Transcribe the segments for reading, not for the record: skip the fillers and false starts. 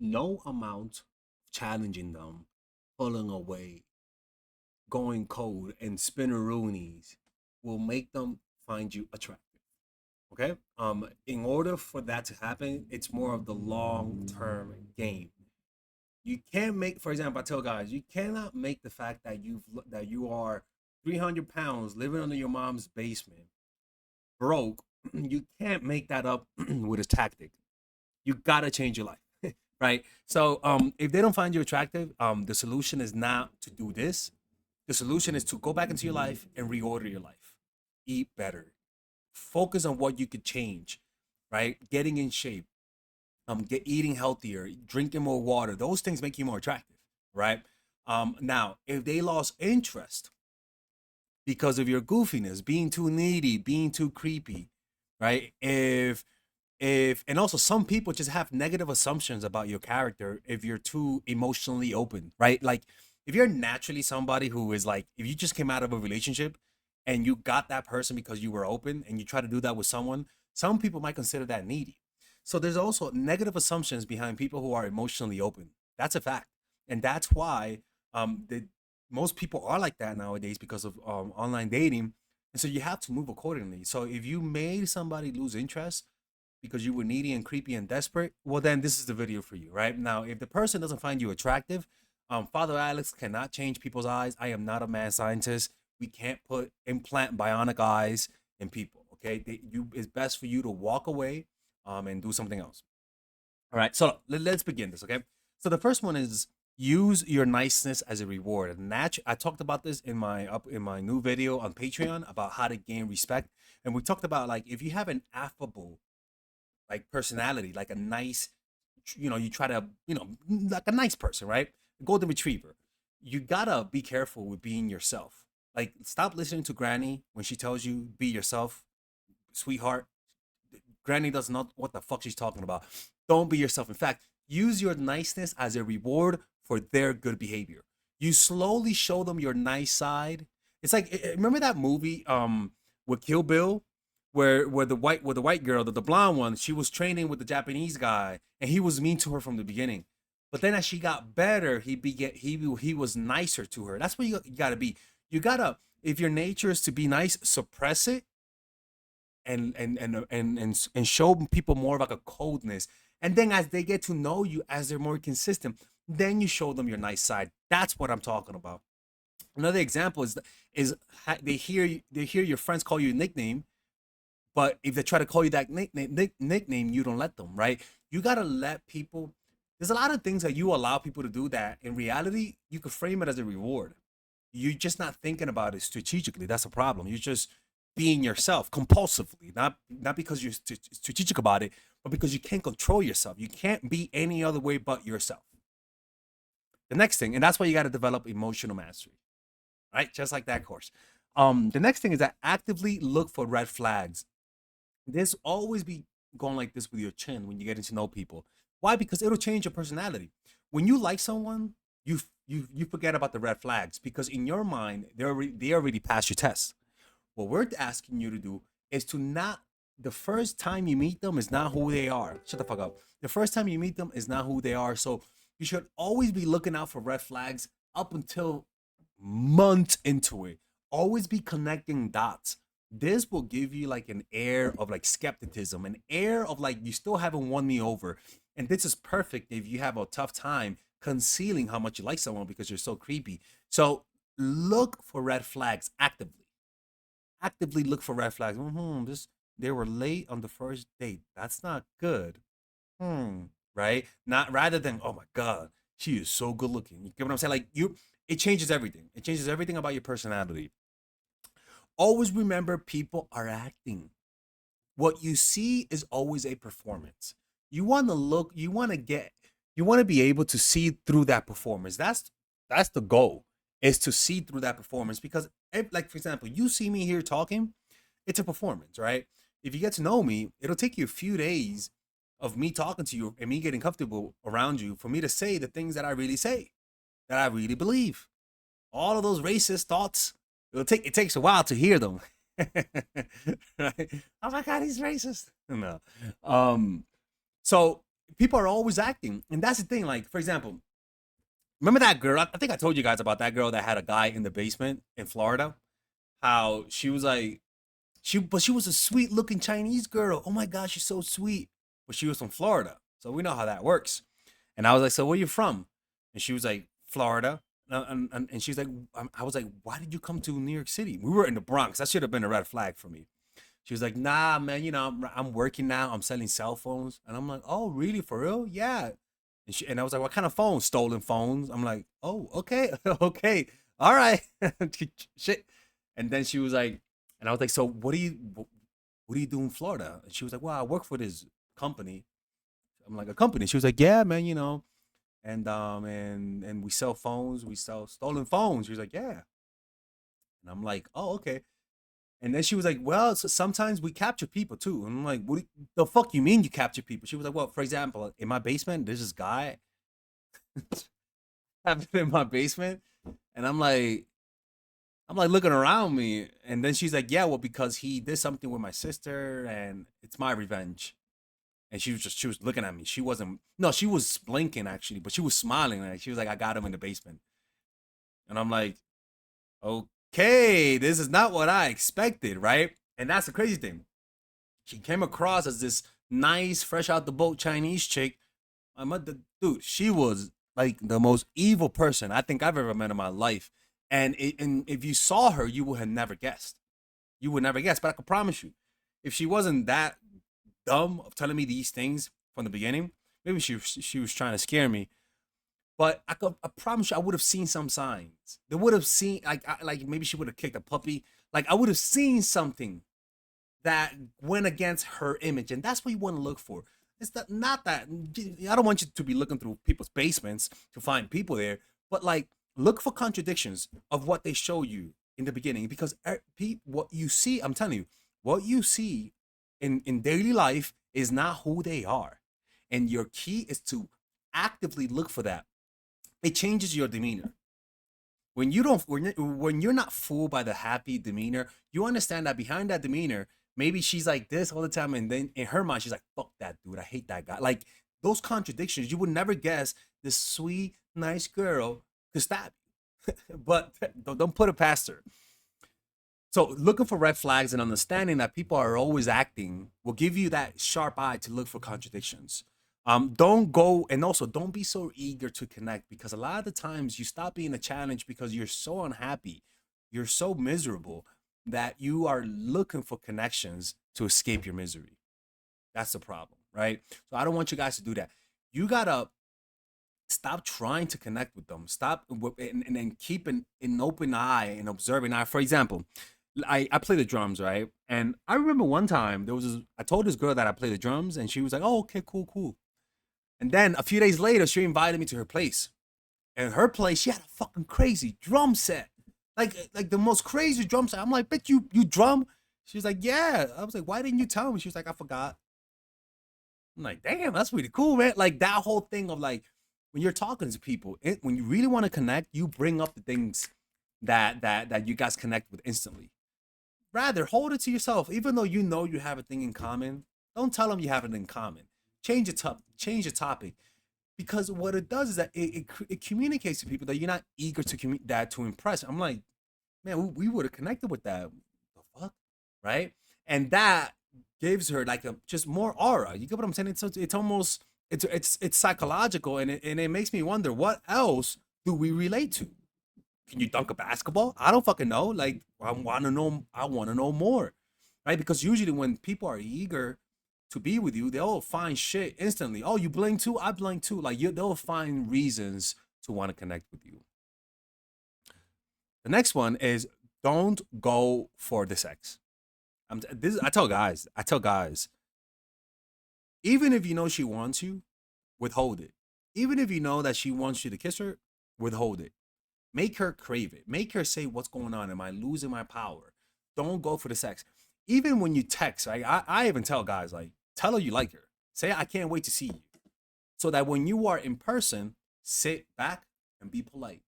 No amount challenging them, pulling away, going cold, and spinneroonies will make them find you attractive. Okay. In order for that to happen, it's more of the long term game. You can't make, for example, I tell guys, you cannot make the fact that you are 300 pounds living under your mom's basement, broke. You can't make that up with a tactic. You gotta change your life, right? So, if they don't find you attractive, the solution is not to do this. The solution is to go back into your life and reorder your life. Eat better. Focus on what you could change, right? Getting in shape, get eating healthier, drinking more water. Those things make you more attractive, right? Now, if they lost interest because of your goofiness, being too needy, being too creepy, right? If and also some people just have negative assumptions about your character if you're too emotionally open, right? Like if you're naturally somebody who is like, if you just came out of a relationship and you got that person because you were open and you try to do that with someone, some people might consider that needy. So there's also negative assumptions behind people who are emotionally open. That's a fact. And that's why the most people are like that nowadays because of online dating. And so you have to move accordingly. So if you made somebody lose interest because you were needy and creepy and desperate, well, then this is the video for you, right? Now, if the person doesn't find you attractive, Father Alex cannot change people's eyes. I am not a mad scientist. We can't put implant bionic eyes in people, okay? It's best for you to walk away and do something else. All right, so let's begin this, okay? So the first one is use your niceness as a reward. And I talked about this in my new video on Patreon about how to gain respect. And we talked about like if you have an affable like personality, like a nice, you try to, like a nice person, right? Golden retriever. You gotta be careful with being yourself. Like, stop listening to Granny when she tells you be yourself, sweetheart. Granny does not what the fuck she's talking about. Don't be yourself. In fact, use your niceness as a reward for their good behavior. You slowly show them your nice side. It's like remember that movie with Kill Bill where the white girl, the blonde one, she was training with the Japanese guy and he was mean to her from the beginning. But then as she got better, he was nicer to her. That's what you got to be. You got to if your nature is to be nice, suppress it and show people more of like a coldness. And then as they get to know you, as they're more consistent, then you show them your nice side. That's what I'm talking about. Another example is they hear your friends call you a nickname, but if they try to call you that nickname, you don't let them, right? You gotta let people. There's a lot of things that you allow people to do that in reality you could frame it as a reward. You're just not thinking about it strategically. That's a problem. You're just being yourself compulsively, not because you're strategic about it, but because you can't control yourself. You can't be any other way but yourself. The next thing, and that's why you got to develop emotional mastery, right? Just like that course. The next thing is that actively look for red flags. This always be going like this with your chin when you get to know people. Why? Because it'll change your personality. When you like someone, you forget about the red flags because in your mind they already passed your test. What we're asking you to do is to not the first time you meet them is not who they are. Shut the fuck up. The first time you meet them is not who they are. So you should always be looking out for red flags up until months into it. Always be connecting dots. This will give you like an air of like skepticism, an air of like you still haven't won me over. And this is perfect if you have a tough time concealing how much you like someone because you're so creepy. So look for red flags actively. Actively look for red flags. This they were late on the first date. That's not good. Right? Not rather than oh my god, she is so good looking. You get what I'm saying? Like it changes everything. It changes everything about your personality. Always remember people are acting. What you see is always a performance. You want to look, you want to be able to see through that performance. That's the goal is to see through that performance because like for example, you see me here talking, it's a performance, right? If you get to know me, it'll take you a few days of me talking to you and me getting comfortable around you for me to say the things that I really say, that I really believe. All of those racist thoughts, it takes a while to hear them. Right? Oh my god, he's racist. No. So People are always acting, and that's the thing. Like, for example, remember that girl? I think I told you guys about that girl that had a guy in the basement in Florida. How she was like, but she was a sweet looking Chinese girl. Oh my gosh, she's so sweet. But she was from Florida, so we know how that works. And I was like, so where you from? And she was like, Florida. And she's like, I was like, why did you come to New York City? We were in the Bronx. That should have been a red flag for me. She was like, nah, man, I'm working now. I'm selling cell phones. And I'm like, oh, really? For real? Yeah. And I was like, what kind of phones? Stolen phones. I'm like, oh, okay. Okay. All right. Shit. And then she was like, and I was like, so what do you do in Florida? And she was like, well, I work for this company. I'm like, a company. She was like, yeah, man, and we sell phones. We sell stolen phones. She was like, yeah. And I'm like, oh, okay. And then she was like, well, so sometimes we capture people too. And I'm like, the fuck you mean you capture people? She was like, well, for example, in my basement, there's this guy happened in my basement. And I'm like looking around me. And then she's like, yeah, well, because he did something with my sister and it's my revenge. And she was looking at me. She wasn't, no, she was blinking actually, but she was smiling. Like, she was like, I got him in the basement. And I'm like, okay, this is not what I expected, right? And that's the crazy thing. She came across as this nice, fresh out the boat Chinese chick. Dude, she was like the most evil person I think I've ever met in my life. And if you saw her, you would have never guessed. You would never guess. But I can promise you, if she wasn't that dumb of telling me these things from the beginning, maybe she was trying to scare me. But I promise you, I would have seen some signs. They would have seen like maybe she would have kicked a puppy. Like I would have seen something that went against her image, and that's what you want to look for. It's not that I don't want you to be looking through people's basements to find people there, but like look for contradictions of what they show you in the beginning, because what you see, I'm telling you, what you see in daily life is not who they are, and your key is to actively look for that. It changes your demeanor when you don't when you're not fooled by the happy demeanor. You understand that behind that demeanor, maybe she's like this all the time, and then in her mind she's like, fuck that dude, I hate that guy. Like those contradictions, you would never guess this sweet nice girl could stab you. But don't put it past her. So looking for red flags and understanding that people are always acting will give you that sharp eye to look for contradictions. Don't go, and also don't be so eager to connect, because a lot of the times you stop being a challenge because you're so unhappy, you're so miserable that you are looking for connections to escape your misery. That's the problem, right? So I don't want you guys to do that. You gotta stop trying to connect with them. Stop and then keep an open eye and observing eye. For example, I play the drums, right? And I remember one time I told this girl that I play the drums, and she was like, "Oh, okay, cool, cool." And then a few days later, she invited me to her place. And her place, she had a fucking crazy drum set, like the most crazy drum set. I'm like, "Bet you drum?" She was like, "Yeah." I was like, "Why didn't you tell me?" She was like, "I forgot." I'm like, "Damn, that's pretty cool, man." Like that whole thing of like when you're talking to people, when you really want to connect, you bring up the things that you guys connect with instantly. Rather, hold it to yourself. Even though you know you have a thing in common, don't tell them you have it in common. Change the topic, because what it does is that it communicates to people that you're not eager that to impress. I'm like, man, we would have connected with that. The fuck, right? And that gives her like a just more aura. You get what I'm saying? It's almost it's psychological, and it makes me wonder what else do we relate to. Can you dunk a basketball? I don't fucking know. Like I want to know. I want to know more, right? Because usually when people are eager to be with you, they'll find shit instantly. Oh, you blink too? I blink too. Like they'll find reasons to want to connect with you. The next one is don't go for the sex. I tell guys. Even if you know she wants you, withhold it. Even if you know that she wants you to kiss her, withhold it. Make her crave it. Make her say, what's going on? Am I losing my power? Don't go for the sex. Even when you text, right? I even tell guys, like, tell her you like her. Say, I can't wait to see you. So that when you are in person, sit back and be polite.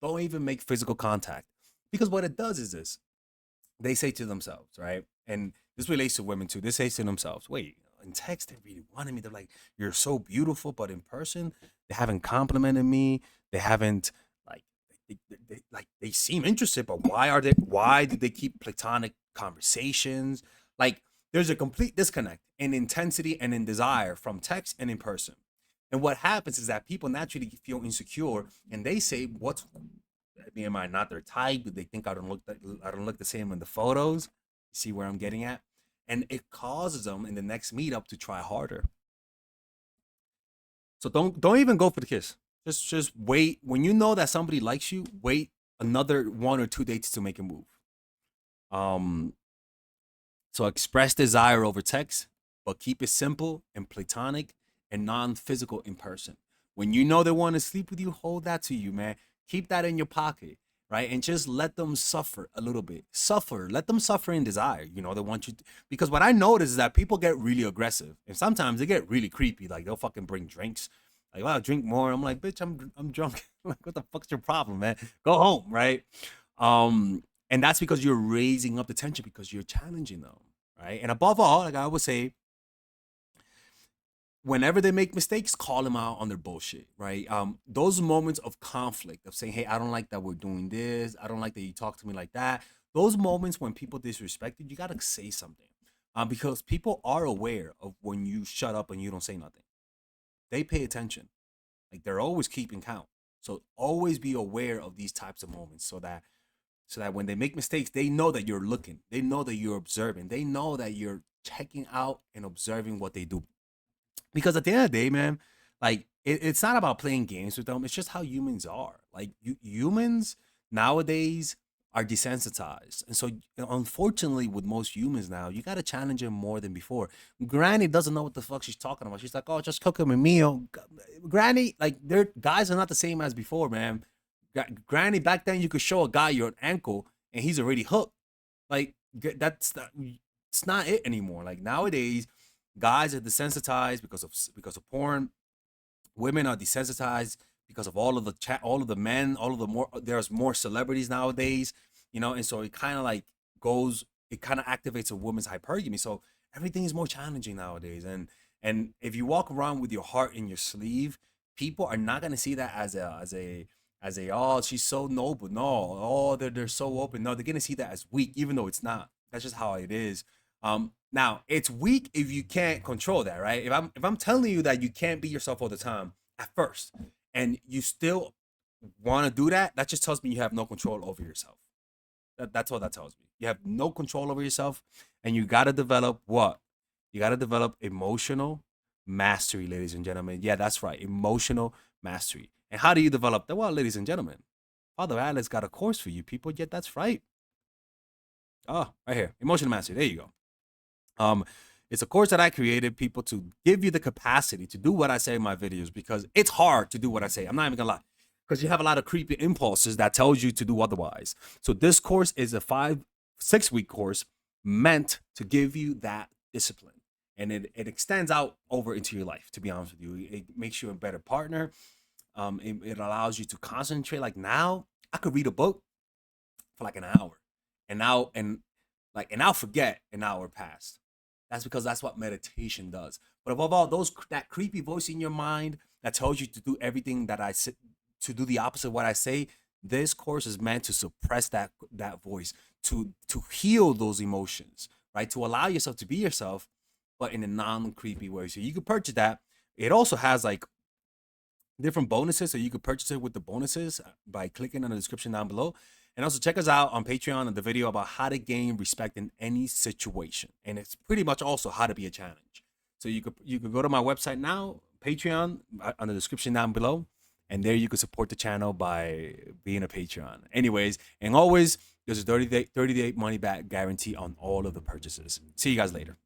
Don't even make physical contact. Because what it does is this. They say to themselves, right? And this relates to women too. They say to themselves, wait, in text they really wanted me. They're like, "You're so beautiful," but in person, they haven't complimented me. They haven't like they seem interested, but why do they keep platonic conversations? Like there's a complete disconnect in intensity and in desire from text and in person. And what happens is that people naturally feel insecure and they say, "What's me? Am I not their type? Do they think I don't look the same in the photos?" See where I'm getting at? And it causes them in the next meetup to try harder. So don't even go for the kiss. Just wait. When you know that somebody likes you, wait another 1 or 2 dates to make a move. Um, so express desire over text, but keep it simple and platonic and non-physical in person. When you know they want to sleep with you, hold that to you, man. Keep that in your pocket, right? And just let them suffer a little bit. Suffer. Let them suffer in desire. You know, they want you to, because what I notice is that people get really aggressive and sometimes they get really creepy. Like they'll fucking bring drinks. Like, wow, drink more. I'm like, bitch, I'm drunk. Like, what the fuck's your problem, man? Go home, right? And that's because you're raising up the tension because you're challenging them, right? And above all, like I would say, whenever they make mistakes, call them out on their bullshit, right? Those moments of conflict of saying, "Hey, I don't like that we're doing this. I don't like that you talk to me like that." Those moments when people disrespect you, you gotta say something, because people are aware of when you shut up and you don't say nothing. They pay attention, like they're always keeping count. So always be aware of these types of moments, so that when they make mistakes, they know that you're looking, they know that you're observing, they know that you're checking out and observing what they do. Because at the end of the day, man, like it's not about playing games with them. It's just how humans are. Like humans nowadays are desensitized, and so unfortunately, with most humans now, you got to challenge them more than before. Granny doesn't know what the fuck she's talking about. She's like, "Oh, just cook him a meal." Granny, like their guys are not the same as before, man. Granny, back then you could show a guy your ankle and he's already hooked. Like that's not, it's not it anymore. Like nowadays, guys are desensitized because of porn. Women are desensitized because of all of the chat, all of the men, all of the more. There's more celebrities nowadays, and so it kind of like goes. It kind of activates a woman's hypergamy. So everything is more challenging nowadays, and if you walk around with your heart in your sleeve, people are not gonna see that as a oh, she's so noble. No, oh, they're so open. No, they're gonna see that as weak, even though it's not. That's just how it is. Now it's weak if you can't control that, right? If I'm telling you that you can't be yourself all the time at first, and you still want to do that, that just tells me you have no control over yourself. That's all that tells me. You have no control over yourself, and you got to develop what? You got to develop emotional mastery, ladies and gentlemen. Yeah, that's right, emotional mastery. And how do you develop that? Well, ladies and gentlemen, Father Alex got a course for you people. Yeah, that's right. Oh, right here, emotional mastery. There you go. Um, it's a course that I created, people, to give you the capacity to do what I say in my videos because it's hard to do what I say. I'm not even gonna lie, because you have a lot of creepy impulses that tells you to do otherwise. So this course is a 5 6 week course meant to give you that discipline, and it extends out over into your life. To be honest with you, it makes you a better partner. It allows you to concentrate. Like now, I could read a book for like an hour, and I'll forget an hour passed. That's because that's what meditation does. But above all, that creepy voice in your mind that tells you to do everything that I say, to do the opposite of what I say. This course is meant to suppress that voice, to heal those emotions, right? To allow yourself to be yourself, but in a non-creepy way. So you could purchase that. It also has like different bonuses, so you could purchase it with the bonuses by clicking on the description down below. And also check us out on Patreon and the video about how to gain respect in any situation. And it's pretty much also how to be a challenge. So you could go to my website now, Patreon, on the description down below, and there you can support the channel by being a Patreon. Anyways, and always there's a 30-day money back guarantee on all of the purchases. See you guys later.